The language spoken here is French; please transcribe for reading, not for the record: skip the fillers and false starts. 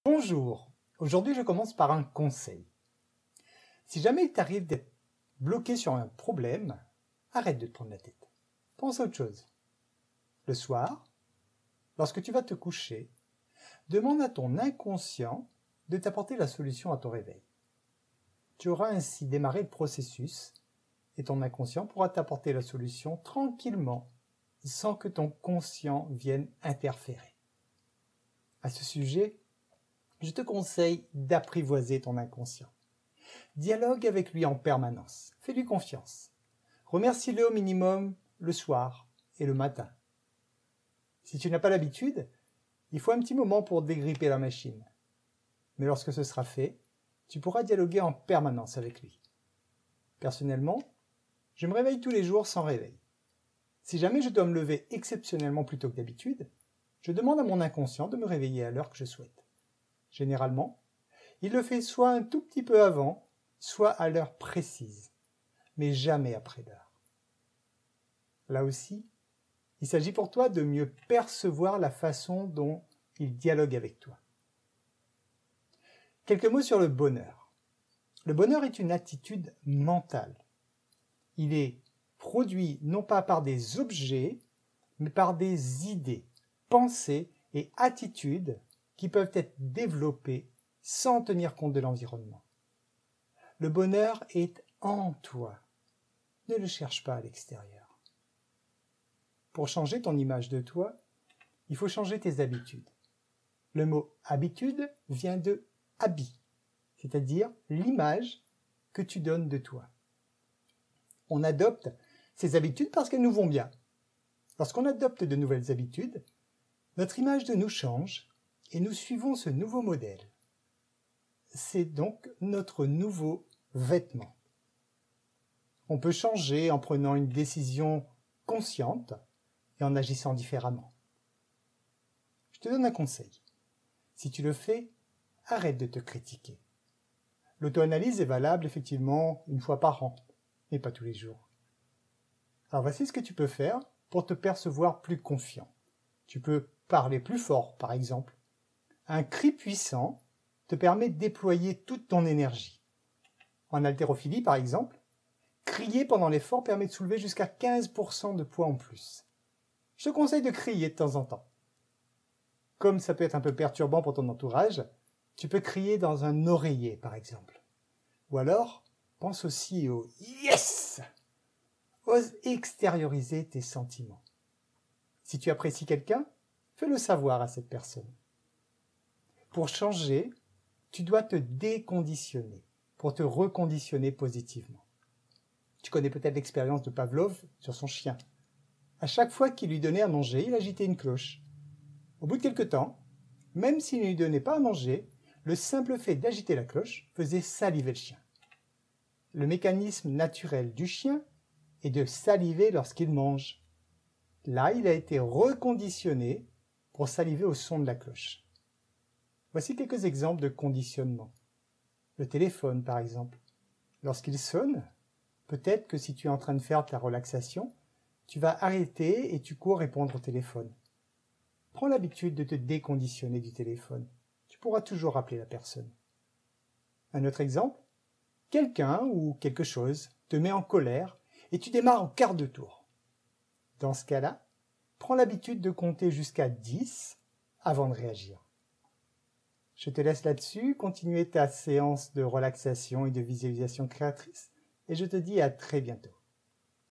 Bonjour, aujourd'hui je commence par un conseil. Si jamais il t'arrive d'être bloqué sur un problème, arrête de te prendre la tête. Pense à autre chose. Le soir, lorsque tu vas te coucher, demande à ton inconscient de t'apporter la solution à ton réveil. Tu auras ainsi démarré le processus et ton inconscient pourra t'apporter la solution tranquillement, sans que ton conscient vienne interférer. À ce sujet, je te conseille d'apprivoiser ton inconscient. Dialogue avec lui en permanence. Fais-lui confiance. Remercie-le au minimum le soir et le matin. Si tu n'as pas l'habitude, il faut un petit moment pour dégripper la machine. Mais lorsque ce sera fait, tu pourras dialoguer en permanence avec lui. Personnellement, je me réveille tous les jours sans réveil. Si jamais je dois me lever exceptionnellement plus tôt que d'habitude, je demande à mon inconscient de me réveiller à l'heure que je souhaite. Généralement, il le fait soit un tout petit peu avant, soit à l'heure précise, mais jamais après l'heure. Là aussi, il s'agit pour toi de mieux percevoir la façon dont il dialogue avec toi. Quelques mots sur le bonheur. Le bonheur est une attitude mentale. Il est produit non pas par des objets, mais par des idées, pensées et attitudes qui peuvent être développées sans tenir compte de l'environnement. Le bonheur est en toi. Ne le cherche pas à l'extérieur. Pour changer ton image de toi, il faut changer tes habitudes. Le mot habitude vient de habit, c'est-à-dire l'image que tu donnes de toi. On adopte ces habitudes parce qu'elles nous vont bien. Lorsqu'on adopte de nouvelles habitudes, notre image de nous change et nous suivons ce nouveau modèle. C'est donc notre nouveau vêtement. On peut changer en prenant une décision consciente et en agissant différemment. Je te donne un conseil. Si tu le fais, arrête de te critiquer. L'auto-analyse est valable effectivement une fois par an, mais pas tous les jours. Alors voici ce que tu peux faire pour te percevoir plus confiant. Tu peux parler plus fort, par exemple. Un cri puissant te permet de déployer toute ton énergie. En haltérophilie, par exemple, crier pendant l'effort permet de soulever jusqu'à 15% de poids en plus. Je te conseille de crier de temps en temps. Comme ça peut être un peu perturbant pour ton entourage, tu peux crier dans un oreiller, par exemple. Ou alors, pense aussi au « yes ». Ose extérioriser tes sentiments. Si tu apprécies quelqu'un, fais-le savoir à cette personne. Pour changer, tu dois te déconditionner pour te reconditionner positivement. Tu connais peut-être l'expérience de Pavlov sur son chien. À chaque fois qu'il lui donnait à manger, il agitait une cloche. Au bout de quelque temps, même s'il ne lui donnait pas à manger, le simple fait d'agiter la cloche faisait saliver le chien. Le mécanisme naturel du chien est de saliver lorsqu'il mange. Là, il a été reconditionné pour saliver au son de la cloche. Voici quelques exemples de conditionnement. Le téléphone, par exemple. Lorsqu'il sonne, peut-être que si tu es en train de faire ta relaxation, tu vas arrêter et tu cours répondre au téléphone. Prends l'habitude de te déconditionner du téléphone. Tu pourras toujours appeler la personne. Un autre exemple, quelqu'un ou quelque chose te met en colère et tu démarres en quart de tour. Dans ce cas-là, prends l'habitude de compter jusqu'à 10 avant de réagir. Je te laisse là-dessus, continuer ta séance de relaxation et de visualisation créatrice et je te dis à très bientôt.